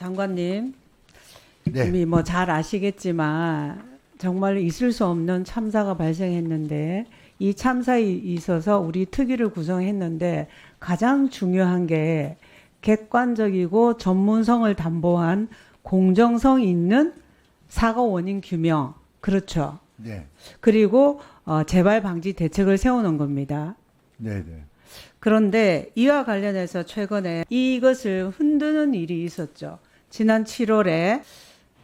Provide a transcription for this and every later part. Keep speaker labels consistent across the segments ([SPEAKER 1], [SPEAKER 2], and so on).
[SPEAKER 1] 장관님,
[SPEAKER 2] 네.
[SPEAKER 1] 이미 뭐 잘 아시겠지만 정말 있을 수 없는 참사가 발생했는데 이 참사에 있어서 우리 특위를 구성했는데 가장 중요한 게 객관적이고 전문성을 담보한 공정성 있는 사고 원인 규명, 그렇죠.
[SPEAKER 2] 네.
[SPEAKER 1] 그리고 재발 방지 대책을 세우는 겁니다.
[SPEAKER 2] 네, 네.
[SPEAKER 1] 그런데 이와 관련해서 최근에 이것을 흔드는 일이 있었죠. 지난 7월에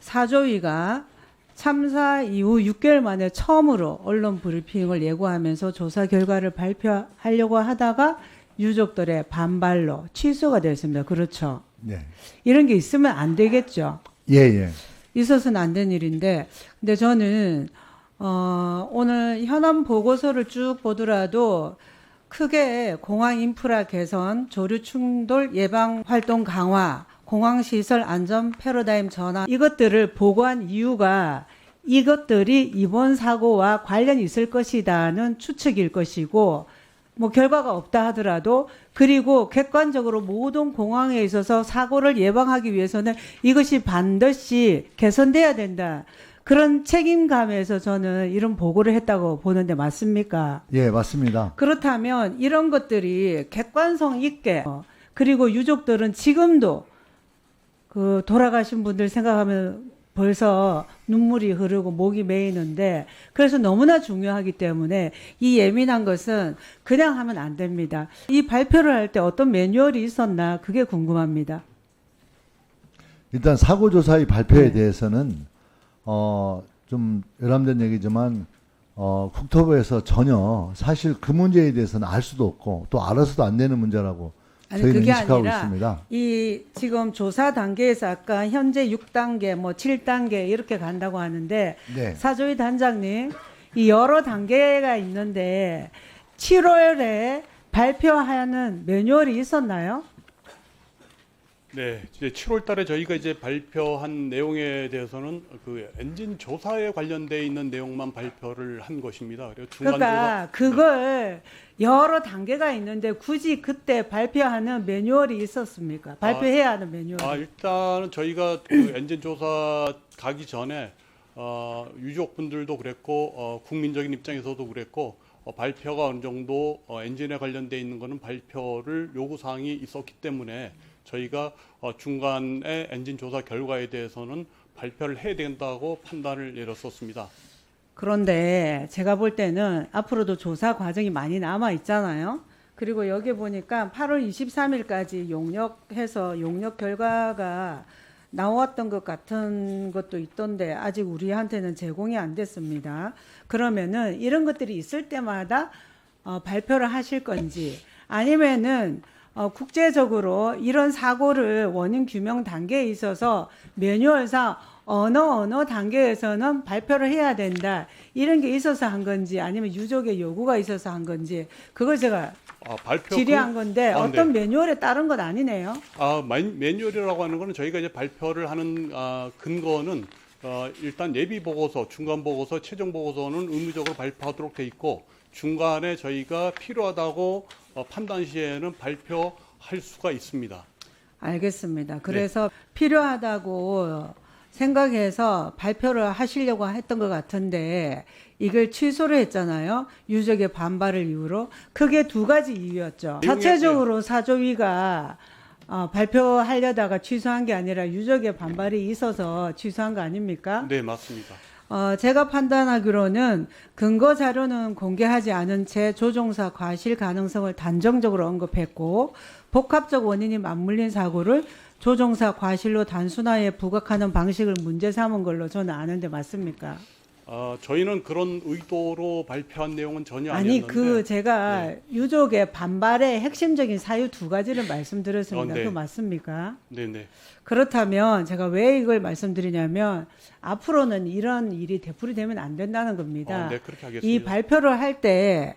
[SPEAKER 1] 사조위가 참사 이후 6개월 만에 처음으로 언론 브리핑을 예고하면서 조사 결과를 발표하려고 하다가 유족들의 반발로 취소가 됐습니다. 그렇죠.
[SPEAKER 2] 네.
[SPEAKER 1] 이런 게 있으면 안 되겠죠.
[SPEAKER 2] 예, 예.
[SPEAKER 1] 있어서는 안 된 일인데, 근데 저는 오늘 현안 보고서를 쭉 보더라도 크게 공항 인프라 개선, 조류 충돌 예방 활동 강화, 공항 시설 안전 패러다임 전환 이것들을 보고한 이유가 이것들이 이번 사고와 관련이 있을 것이다는 추측일 것이고 뭐 결과가 없다 하더라도 그리고 객관적으로 모든 공항에 있어서 사고를 예방하기 위해서는 이것이 반드시 개선돼야 된다. 그런 책임감에서 저는 이런 보고를 했다고 보는데 맞습니까?
[SPEAKER 2] 예, 맞습니다.
[SPEAKER 1] 그렇다면 이런 것들이 객관성 있게 그리고 유족들은 지금도 그 돌아가신 분들 생각하면 벌써 눈물이 흐르고 목이 메이는데 그래서 너무나 중요하기 때문에 이 예민한 것은 그냥 하면 안 됩니다. 이 발표를 할 때 어떤 매뉴얼이 있었나 그게 궁금합니다.
[SPEAKER 2] 일단 사고조사의 발표에 대해서는 좀 열람된 얘기지만 국토부에서 전혀 사실 그 문제에 대해서는 알 수도 없고 또 알아서도 안 되는 문제라고
[SPEAKER 1] 아니
[SPEAKER 2] 저희는
[SPEAKER 1] 그게
[SPEAKER 2] 인식하고
[SPEAKER 1] 아니라
[SPEAKER 2] 있습니다.
[SPEAKER 1] 이 지금 조사 단계에서 아까 현재 6단계 뭐 7단계 이렇게 간다고 하는데
[SPEAKER 2] 네.
[SPEAKER 1] 사조위 단장님 이 여러 단계가 있는데 7월에 발표하는 매뉴얼이 있었나요?
[SPEAKER 3] 네, 이제 7월 달에 저희가 이제 발표한 내용에 대해서는 그 엔진 조사에 관련돼 있는 내용만 발표를 한 것입니다. 그리고 중간
[SPEAKER 1] 그러니까 그걸 여러 단계가 있는데 굳이 그때 발표하는 매뉴얼이 있었습니까? 발표해야 하는 매뉴얼.
[SPEAKER 3] 일단은 저희가 그 엔진 조사 가기 전에 유족분들도 그랬고 국민적인 입장에서도 그랬고 발표가 어느 정도 엔진에 관련돼 있는 거는 발표를 요구 사항이 있었기 때문에 저희가 중간에 엔진 조사 결과에 대해서는 발표를 해야 된다고 판단을 내렸었습니다.
[SPEAKER 1] 그런데 제가 볼 때는 앞으로도 조사 과정이 많이 남아 있잖아요. 그리고 여기 보니까 8월 23일까지 용역해서 용역 결과가 나왔던 것 같은 것도 있던데 아직 우리한테는 제공이 안 됐습니다. 그러면은 이런 것들이 있을 때마다 발표를 하실 건지 아니면은 국제적으로 이런 사고를 원인 규명 단계에 있어서 매뉴얼상 어느 단계에서는 발표를 해야 된다. 이런 게 있어서 한 건지 아니면 유족의 요구가 있어서 한 건지 그걸 제가 질의한 건데 어떤
[SPEAKER 3] 네.
[SPEAKER 1] 매뉴얼에 따른 건 아니네요.
[SPEAKER 3] 매뉴얼이라고 하는 거는 저희가 이제 발표를 하는 근거는 일단 예비 보고서, 중간 보고서, 최종 보고서는 의무적으로 발표하도록 돼 있고 중간에 저희가 필요하다고 판단 시에는 발표할 수가 있습니다.
[SPEAKER 1] 알겠습니다. 그래서 필요하다고 생각해서 발표를 하시려고 했던 것 같은데 이걸 취소를 했잖아요. 유족의 반발을 이유로. 크게 두 가지 이유였죠. 자체적으로 사조위가 발표하려다가 취소한 게 아니라 유족의 반발이 있어서 취소한 거 아닙니까?
[SPEAKER 3] 네, 맞습니다.
[SPEAKER 1] 제가 판단하기로는 근거 자료는 공개하지 않은 채 조종사 과실 가능성을 단정적으로 언급했고 복합적 원인이 맞물린 사고를 조종사 과실로 단순화에 부각하는 방식을 문제 삼은 걸로 저는 아는데 맞습니까?
[SPEAKER 3] 저희는 그런 의도로 발표한 내용은 전혀
[SPEAKER 1] 아니
[SPEAKER 3] 아니었는데
[SPEAKER 1] 제가 유족의 반발의 핵심적인 사유 두 가지를 말씀드렸습니다.
[SPEAKER 3] 네.
[SPEAKER 1] 그거 맞습니까?
[SPEAKER 3] 네네.
[SPEAKER 1] 그렇다면 제가 왜 이걸 말씀드리냐면 앞으로는 이런 일이 되풀이되면 안 된다는 겁니다.
[SPEAKER 3] 네, 그렇게 하겠습니다.
[SPEAKER 1] 이 발표를 할 때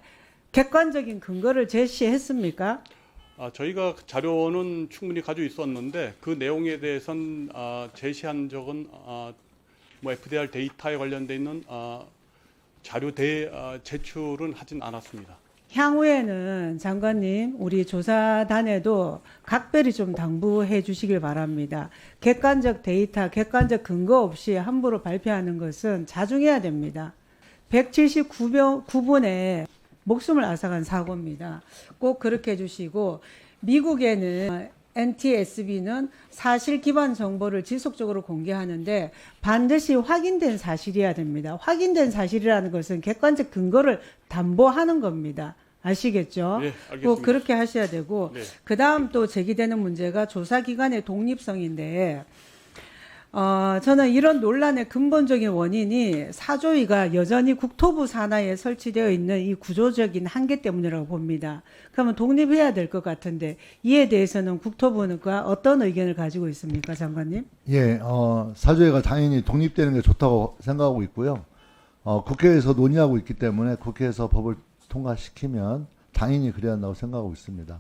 [SPEAKER 1] 객관적인 근거를 제시했습니까?
[SPEAKER 3] 저희가 자료는 충분히 가지고 있었는데 그 내용에 대해서는 제시한 적은 뭐 FDR 데이터에 관련돼 있는 자료 제출은 하진 않았습니다.
[SPEAKER 1] 향후에는 장관님, 우리 조사단에도 각별히 좀 당부해 주시길 바랍니다. 객관적 데이터, 객관적 근거 없이 함부로 발표하는 것은 자중해야 됩니다. 179분의 목숨을 앗아간 사고입니다. 꼭 그렇게 해주시고, 미국에는 NTSB는 사실 기반 정보를 지속적으로 공개하는데 반드시 확인된 사실이어야 됩니다. 확인된 사실이라는 것은 객관적 근거를 담보하는 겁니다. 아시겠죠?
[SPEAKER 3] 네, 알겠습니다.
[SPEAKER 1] 꼭 그렇게 하셔야 되고,
[SPEAKER 3] 네.
[SPEAKER 1] 그 다음 또 제기되는 문제가 조사기관의 독립성인데, 저는 이런 논란의 근본적인 원인이 사조위가 여전히 국토부 산하에 설치되어 있는 이 구조적인 한계 때문이라고 봅니다. 그러면 독립해야 될 것 같은데 이에 대해서는 국토부가 어떤 의견을 가지고 있습니까, 장관님?
[SPEAKER 2] 예, 사조회가 당연히 독립되는 게 좋다고 생각하고 있고요. 국회에서 논의하고 있기 때문에 국회에서 법을 통과시키면 당연히 그래야 한다고 생각하고 있습니다.